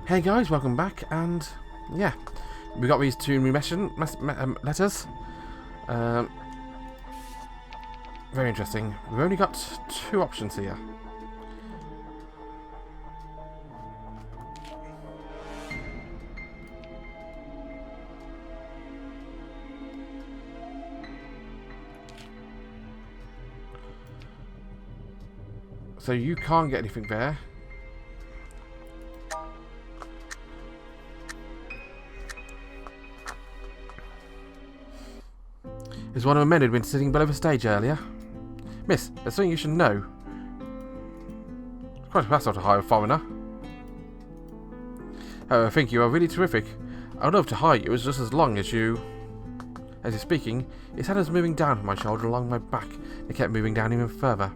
Hey guys, welcome back, and yeah, we got these two new letters. Very interesting. We've only got two options here. So you can't get anything there. Is one of the men who'd been sitting below the stage earlier. Miss, there's something you should know. Quite a hassle to hire a foreigner. I think you are really terrific. I'd love to hire you as just as long as you... As he's speaking, his hand was moving down from my shoulder along my back. It kept moving down even further.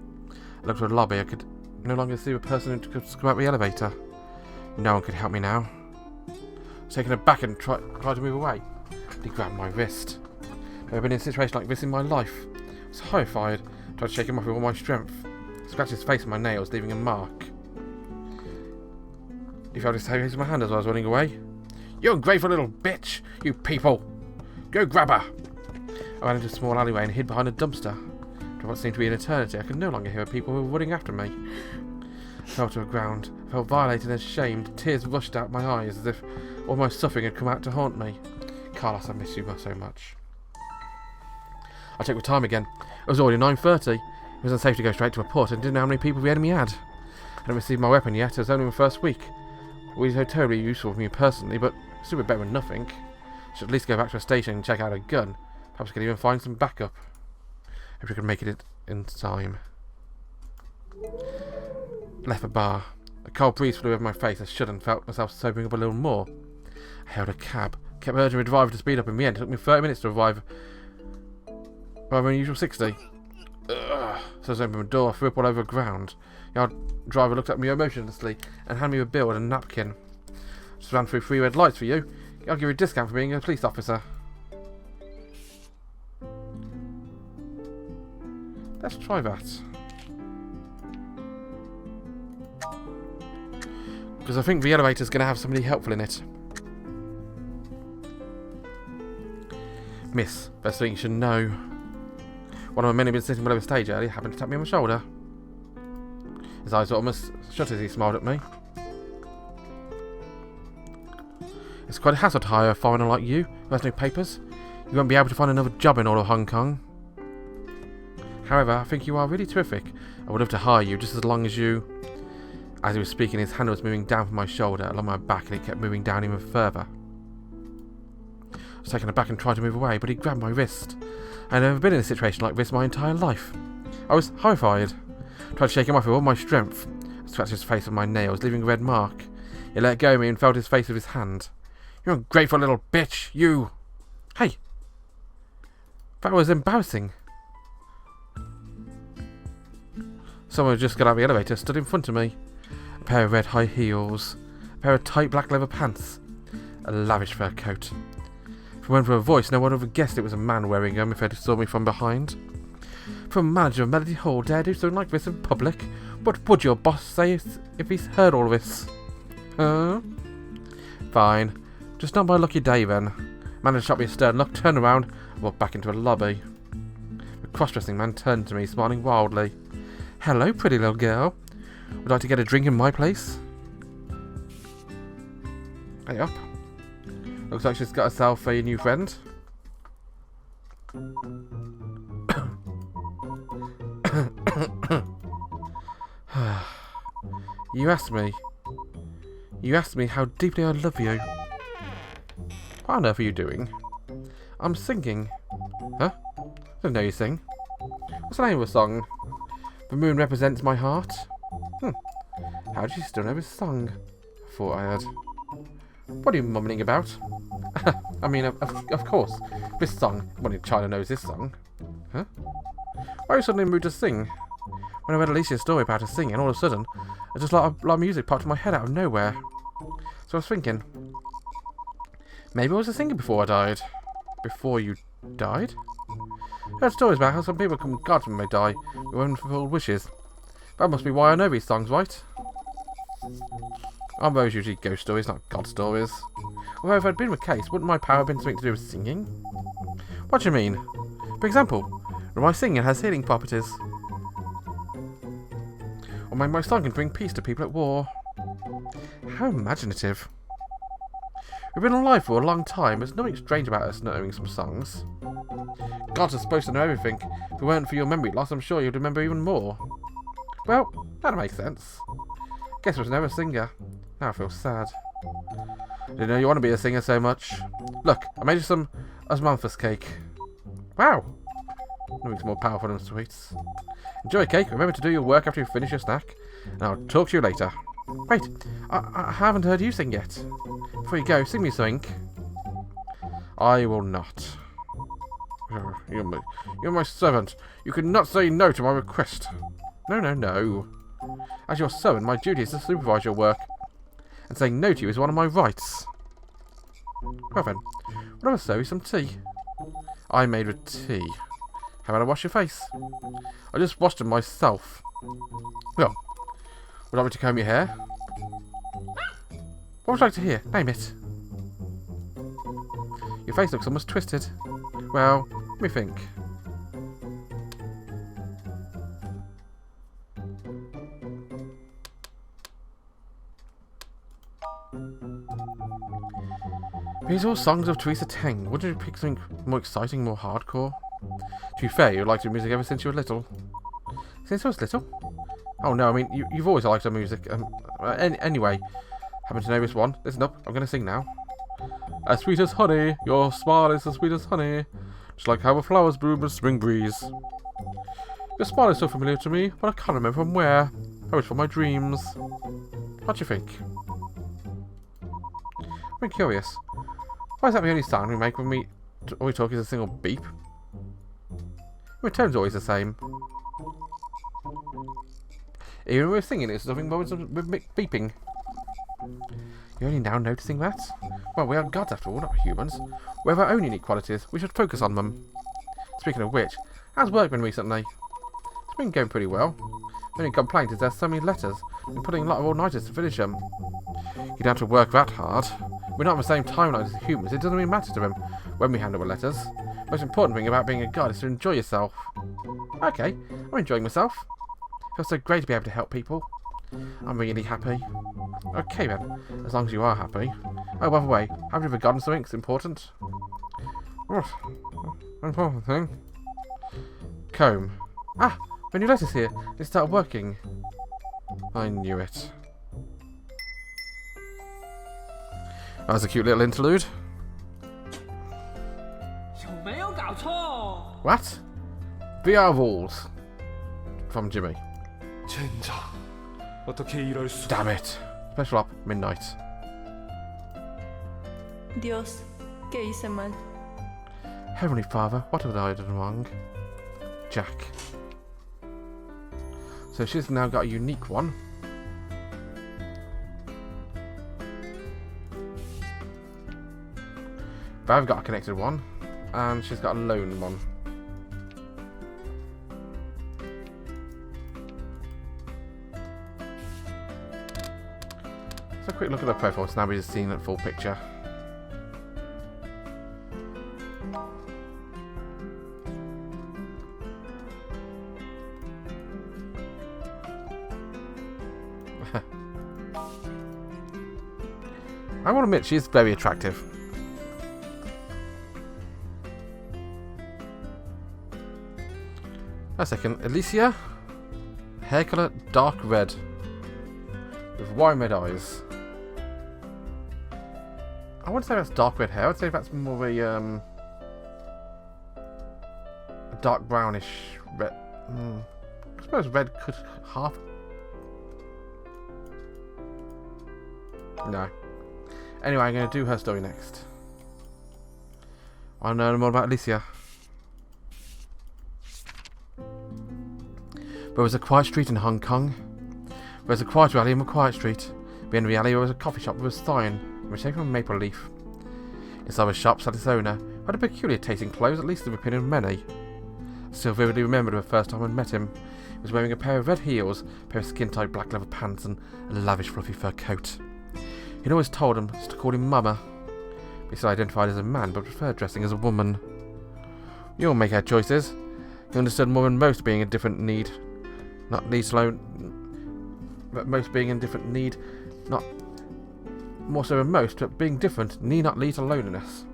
I looked at the lobby. I could no longer see the person who could come out the elevator. No one could help me now. I was taken aback and tried to move away. He grabbed my wrist. I've never been in a situation like this in my life. I was horrified. Tried to shake him off with all my strength. I scratched his face with my nails, leaving a mark. He felt his face in my hand as I was running away. You ungrateful little bitch! You people! Go grab her! I ran into a small alleyway and hid behind a dumpster. For what seemed to be an eternity, I could no longer hear people who were running after me. I fell to the ground. I felt violated and ashamed. Tears rushed out my eyes as if all my suffering had come out to haunt me. Carlos, I miss you so much. I checked the time again. It was already 9:30. It was unsafe to go straight to a port and didn't know how many people the enemy had. I hadn't received my weapon yet. It was only my first week. It was so terribly useful for me personally, but still a bit better than nothing. I should at least go back to a station and check out a gun. Perhaps I could even find some backup. Hope I could make it in time. Left the bar. A cold breeze flew over my face. I shuddered and felt myself sobering up a little more. I hailed a cab. Kept urging the driver to speed up. In the end, it took me 30 minutes to arrive by my usual 60. So I opened the door, threw up all over the ground. The driver looked at me emotionlessly and handed me a bill and a napkin. Just ran through 3 red lights for you. I'll give you a discount for being a police officer. Let's try that. Because I think the elevator's going to have somebody helpful in it. Miss, best thing you should know. One of my men who'd been sitting below the stage earlier happened to tap me on my shoulder. His eyes were almost shut as he smiled at me. It's quite a hassle to hire a foreigner like you who has no papers. You won't be able to find another job in all of Hong Kong. However, I think you are really terrific. I would love to hire you just as long as you... As he was speaking, his hand was moving down from my shoulder along my back and it kept moving down even further. I was taken aback and tried to move away, but he grabbed my wrist. I had never been in a situation like this my entire life. I was horrified. I tried to shake him off with all my strength. I scratched his face with my nails, leaving a red mark. He let go of me and felt his face with his hand. You ungrateful little bitch, you! Hey! That was embarrassing. Someone who just got out of the elevator stood in front of me. A pair of red high heels, a pair of tight black leather pants, a lavish fur coat. If it weren't for a voice, no one would have guessed it was a man wearing them if they saw me from behind. For a manager of Melody Hall dare do something like this in public, what would your boss say if he's heard all this? Huh? Fine. Just not my lucky day then. Manager shot me a stern look, turned around, and walked back into a lobby. The cross-dressing man turned to me, smiling wildly. Hello, pretty little girl. Would you like to get a drink in my place? Hey up. Looks like she's got herself a new friend. You asked me how deeply I love you. What on earth are you doing? I'm singing. Huh? I didn't know you sing. What's the name of the song? The moon represents my heart. How did you still know this song? I thought I had. What are you mumbling about? I mean, of course. This song. One in China knows this song. Huh? Why are you suddenly in the mood to sing? When I read Alicia's story about her singing, all of a sudden, just like a lot of music popped in my head out of nowhere. So I was thinking, maybe I was a singer before I died. Before you died? I heard stories about how some people become gods when they die, with unfulfilled wishes. That must be why I know these songs, right? Aren't those usually ghost stories, not god stories? Although if I'd been with Case, wouldn't my power have been something to do with singing? What do you mean? For example, when my singing has healing properties. Or my song can bring peace to people at war. How imaginative. We've been alive for a long time. There's nothing strange about us knowing some songs. Gods are supposed to know everything. If it weren't for your memory loss, I'm sure you'd remember even more. Well, that makes sense. Guess I was never a singer. Now I feel sad. Didn't know you want to be a singer so much. Look, I made you some osmanthus cake. Wow! Nothing's more powerful than sweets. Enjoy cake. Remember to do your work after you finish your snack. And I'll talk to you later. Wait, I haven't heard you sing yet. Before you go, sing me something. I will not. You're my servant. You cannot say no to my request. No. As your servant, my duty is to supervise your work. And saying no to you is one of my rights. Well then, what if I serve you some tea? I made with tea. How about I wash your face? I just washed it myself. Well, would you like me to comb your hair? What would you like to hear? Name it. Your face looks almost twisted. Well, let me think. These are all songs of Teresa Teng. Wouldn't you pick something more exciting, more hardcore? To be fair, you've liked your music ever since you were little. Since I was little? Oh no, I mean, you've always liked our music. Anyway, happen to know this one? Listen up, I'm going to sing now. As sweet as honey, your smile is as sweet as honey. Just like how the flowers bloom in the spring breeze. Your smile is so familiar to me, but I can't remember from where. Oh, it's from my dreams. What do you think? I'm curious. Why is that the only sound we make when all we talk is a single beep? The tone's always the same. Even when we're singing, it's nothing more than beeping. You're only now noticing that? Well, we are gods after all, not humans. We have our own unique qualities. We should focus on them. Speaking of which, how's work been recently? It's been going pretty well. The only complaint is there's so many letters. We're putting a lot of all-nighters to finish them. You don't have to work that hard. We're not on the same timeline as the humans. It doesn't really matter to them when we handle the letters. The most important thing about being a god is to enjoy yourself. Okay, I'm enjoying myself. It feels so great to be able to help people. I'm really happy. Okay then, as long as you are happy. Oh, by the way, have you forgotten something that's important? What? Important thing? Comb. Ah, my new letter's here. It started working. I knew it. That was a cute little interlude. What? VR rules. From Jimmy. Damn it. Special up, midnight. Dios, ¿qué hice mal? Heavenly Father, what have I done wrong? Jack. So she's now got a unique one. But I've got a connected one. And she's got a lone one. So a quick look at her profile, so now we're just seeing it full picture. I will admit, she is very attractive. A second, Alicia, hair colour dark red, with wine red eyes. I wouldn't say that's dark red hair. I'd say that's more of a dark brownish red. I suppose red could half. No. Anyway, I'm going to do her story next. I want to know more about Alicia. There was a quiet street in Hong Kong. There was a quiet alley in a quiet street. Behind the alley there was a coffee shop with a sign, which came from a maple leaf. Inside the shop sat its owner, who had a peculiar taste in clothes, at least in the opinion of many. I still vividly remembered the first time I met him. He was wearing a pair of red heels, a pair of skin-tight black leather pants, and a lavish fluffy fur coat. He'd always told him to call him Mama. He still identified as a man, but preferred dressing as a woman. We all make our choices. He understood more than most being in different need. Not least alone... But most being in different need... Not... More so than most, but being different need not lead to loneliness.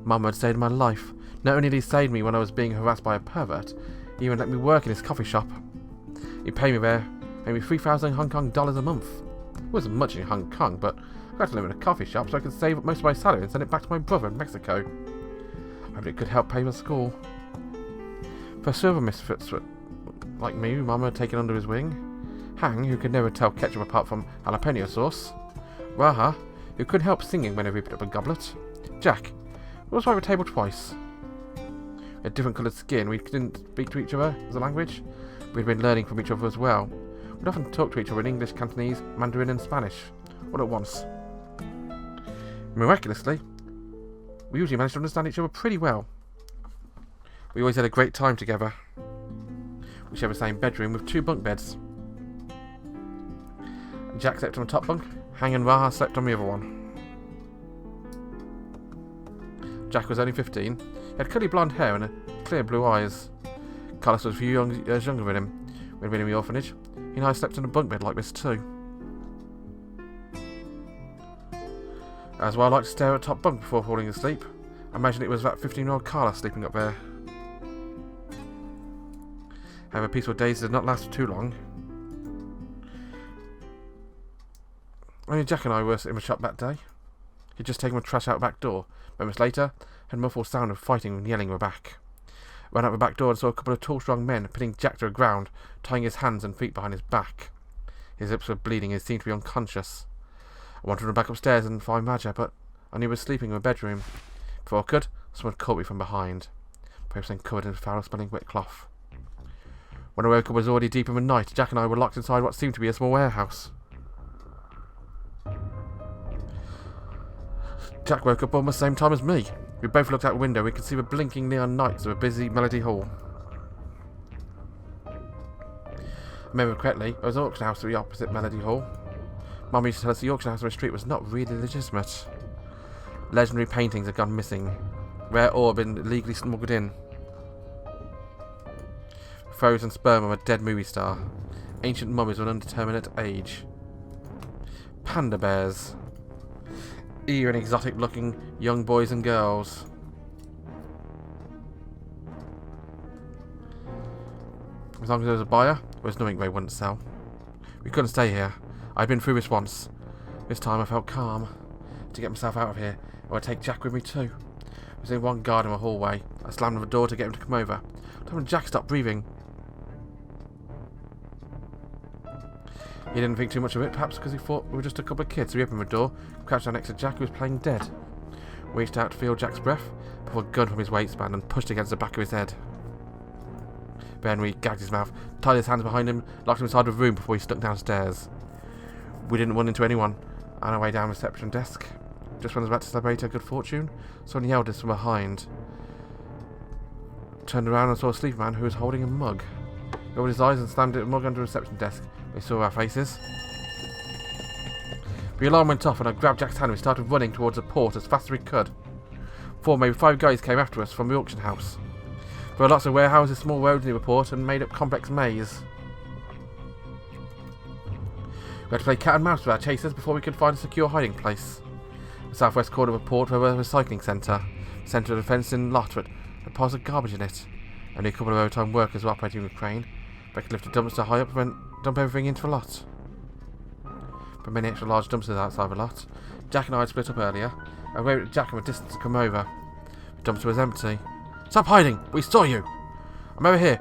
Mama had saved my life. Not only did he save me when I was being harassed by a pervert, he even let me work in his coffee shop. He paid me 3,000 Hong Kong dollars a month. It wasn't much in Hong Kong, but I had to live in a coffee shop so I could save up most of my salary and send it back to my brother in Mexico. I hoped it could help pay for school. For silver misfits like me, who Mama had taken under his wing. Hang, who could never tell ketchup apart from jalapeno sauce. Raha, who couldn't help singing whenever he picked up a goblet. Jack, who was by the table twice. We had different coloured skin, we didn't speak to each other as a language. We'd been learning from each other as well. We'd often talk to each other in English, Cantonese, Mandarin and Spanish, all at once. Miraculously, we usually managed to understand each other pretty well. We always had a great time together. We shared the same bedroom with 2 bunk beds. Jack slept on the top bunk, Hang and Raha slept on the other one. Jack was only 15. He had curly blonde hair and clear blue eyes. Carlos was a few years younger than him. When we'd been in the orphanage, he and I slept in a bunk bed like this too. As well, I liked to stare at the top bunk before falling asleep. I imagined it was that 15-year-old Carlos sleeping up there. However, peaceful days did not last for too long. Only Jack and I were in the shop that day. He'd just taken the trash out the back door. Moments later, heard a muffled sound of fighting and yelling were back. I ran out the back door and saw a couple of tall, strong men pinning Jack to the ground, tying his hands and feet behind his back. His lips were bleeding and he seemed to be unconscious. I wanted to run back upstairs and find Maja, but I knew he was sleeping in the bedroom. Before I could, someone caught me from behind. Both then covered in foul-smelling wet cloth. When I woke up, it was already deep in the night. Jack and I were locked inside what seemed to be a small warehouse. Jack woke up almost the same time as me. We both looked out the window. We could see the blinking neon lights of a busy Melody Hall. I remember correctly, there was an auction house at the opposite Melody Hall. Mum used to tell us the auction house on the street was not really legitimate. Legendary paintings had gone missing. Rare ore had been illegally smuggled in. Frozen sperm of a dead movie star. Ancient mummies of an undeterminate age. Panda bears. Eager and exotic looking young boys and girls. As long as there was a buyer, there was nothing they wouldn't sell. We couldn't stay here. I'd been through this once. This time I felt calm. To get myself out of here, I would take Jack with me too. There was only one guard in the hallway. I slammed on the door to get him to come over. But when Jack stopped breathing. He didn't think too much of it, perhaps because he thought we were just a couple of kids. So we opened the door, crouched down next to Jack, who was playing dead. We reached out to feel Jack's breath, pulled a gun from his waistband and pushed against the back of his head. Then we gagged his mouth, tied his hands behind him, locked him inside the room before he stuck downstairs. We didn't run into anyone on our way down the reception desk. Just when I was about to celebrate our good fortune, someone yelled at us from behind. Turned around and saw a sleepy man who was holding a mug. He opened his eyes and slammed the mug under the reception desk. We saw our faces. The alarm went off and I grabbed Jack's hand and we started running towards the port as fast as we could. 4, maybe 5 guys came after us from the auction house. There were lots of warehouses, small roads near the port and made up complex maze. We had to play cat and mouse with our chasers before we could find a secure hiding place. The southwest corner of the port was a recycling centre. The centre of a fenced-in lot with piles of garbage in it. Only a couple of overtime workers were operating with a crane. They could lift a dumpster high up and dump everything into the lot. There were many extra large dumpsters outside the lot. Jack and I had split up earlier. I waved at Jack from a distance to come over. The dumpster was empty. Stop hiding! We saw you! I'm over here!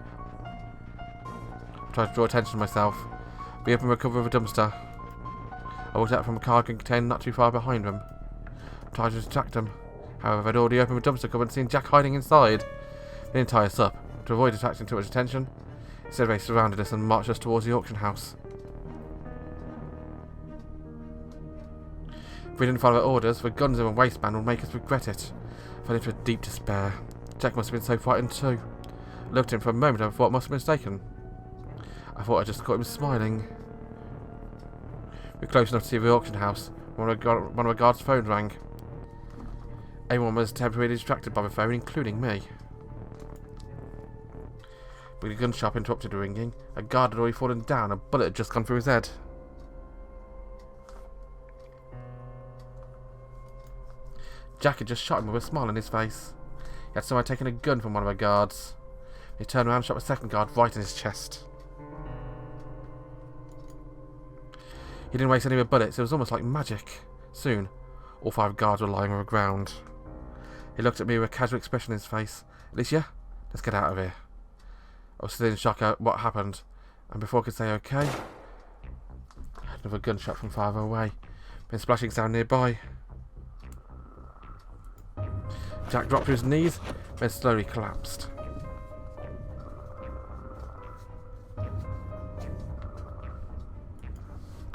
I tried to draw attention to myself. We opened the cover of a dumpster. I walked out from a cargo container not too far behind them. I tried to distract them. However, I'd already opened the dumpster cover and seen Jack hiding inside. They didn't tie us up. To avoid attracting too much attention, instead they surrounded us and marched us towards the auction house. If we didn't follow their orders, the guns in the waistband would make us regret it. I fell into a deep despair. Jack must have been so frightened too. I looked at him for a moment and I thought I must have been mistaken. I thought I just caught him smiling. We were close enough to see the auction house. We One of our guards' phone rang. Everyone was temporarily distracted by the phone, including me. But the gun shop interrupted the ringing. A guard had already fallen down. A bullet had just gone through his head. Jack had just shot him with a smile on his face. He had somehow taken a gun from one of our guards. He turned around and shot the second guard right in his chest. He didn't waste any of the bullets. It was almost like magic. Soon, all 5 guards were lying on the ground. He looked at me with a casual expression on his face. Alicia, let's get out of here. I was still in shock at what happened, and before I could say okay, I heard another gunshot from farther away. Been splashing sound nearby. Jack dropped to his knees, then slowly collapsed.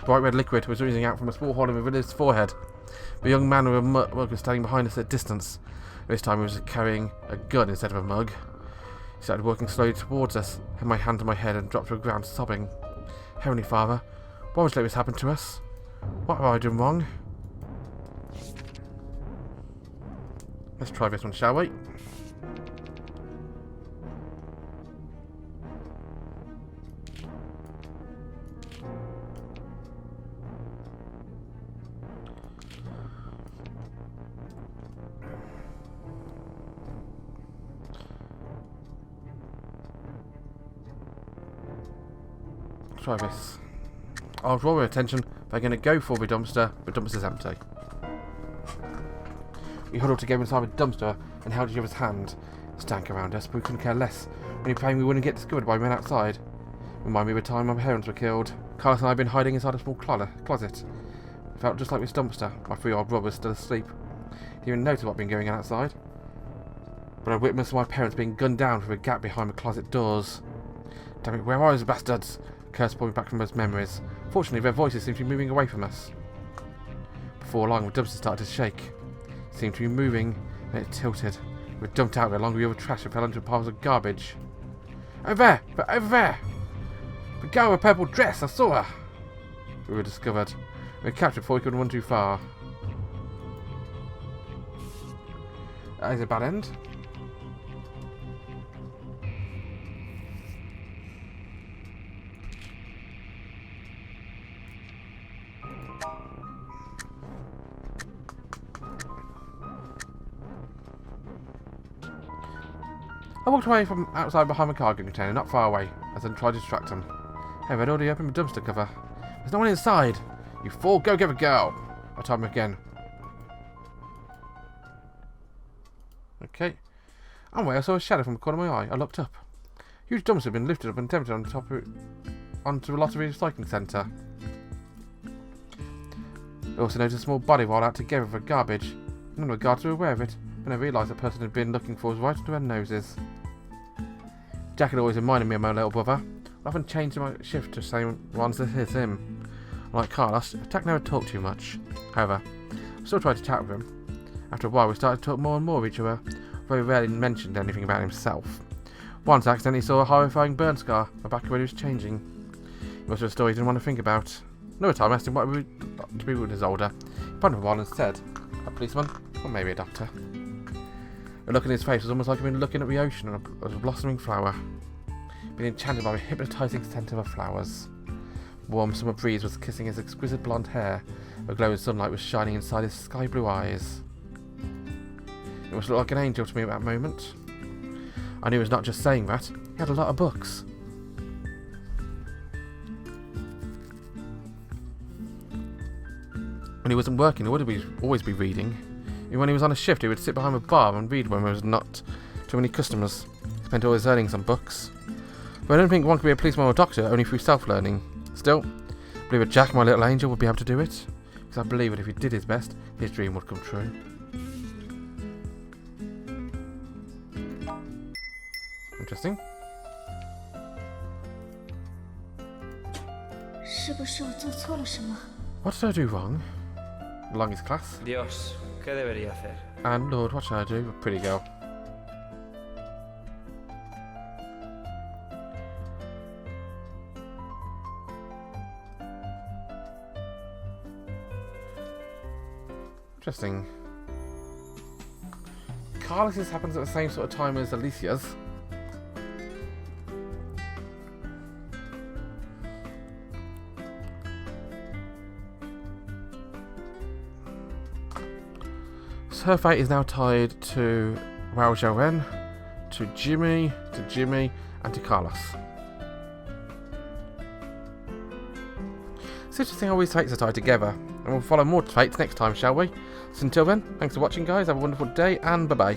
Bright red liquid was oozing out from a small hole in the villager's forehead. The young man with a mug was standing behind us at a distance. This time he was carrying a gun instead of a mug. He started walking slowly towards us, had my hand on my head and dropped to the ground sobbing. Heavenly Father, why would you let this happen to us? What have I done wrong? Let's try this one, shall we? Try this. I'll draw your attention. They're going to go for the dumpster. The dumpster's empty. We huddled together inside the dumpster and held each other's hand. It stank around us, but we couldn't care less. Only praying we wouldn't get discovered by men outside. Remind me of the time my parents were killed. Carlos and I had been hiding inside a small closet. It felt just like this dumpster. My 3-year-old brother was still asleep. He didn't even notice what had been going on outside. But I witnessed my parents being gunned down through a gap behind the closet doors. Damn it, where are those bastards? Curse pulled me back from those memories. Fortunately, their voices seemed to be moving away from us. Before long, the dumpster started to shake. It seemed to be moving, and it tilted. We were dumped out there along with the other trash and fell into piles of garbage. Over there! Over there! The girl with a purple dress! I saw her! We were discovered. We were captured before we could run too far. That is a bad end. I walked away from outside behind my cargo container, not far away, as I tried to distract him. Hey, I'd already opened the dumpster cover. There's no one inside. You fool, go get the girl. I told him again. Okay. On the way, I saw a shadow from the corner of my eye. I looked up. Huge dumpster had been lifted up and tempted on top of it, onto a lottery recycling centre. I also noticed a small body roll out together for garbage. None of the guards were aware of it, and I realised the person had been looking for was right under their noses. Jack had always reminded me of my little brother. I often changed my shift to the same ones as him. Like Carlos, Jack never talked too much. However, I still tried to chat with him. After a while, we started to talk more and more of each other, though he rarely mentioned anything about himself. Once I accidentally saw a horrifying burn scar on the back of where he was changing. It was a story he didn't want to think about. Another time I asked him what he would like to be when he was older. He pondered a while and said, a policeman, or maybe a doctor. The look in his face was almost like he'd been looking at the ocean and a blossoming flower. Being enchanted by the hypnotising scent of the flowers. Warm summer breeze was kissing his exquisite blonde hair. The glowing sunlight was shining inside his sky blue eyes. It must look like an angel to me at that moment. I knew he was not just saying that. He had a lot of books. When he wasn't working, he would always be reading. Even when he was on a shift, he would sit behind a bar and read when there was not too many customers. He spent all his earnings on books. But I don't think one could be a policeman or a doctor only through self-learning. Still, I believe that Jack, my little angel, would be able to do it. Because I believe that if he did his best, his dream would come true. Interesting. What did I do wrong? Along his class. Dios, ¿qué debería hacer? And Lord, what should I do? A pretty girl. Interesting. Carlos's happens at the same sort of time as Alicia's. So her fate is now tied to Raul Joen, to Jimmy, and to Carlos. It's interesting how these fates are tied together, and we'll follow more fates next time, shall we? So until then, thanks for watching guys, have a wonderful day, and bye bye.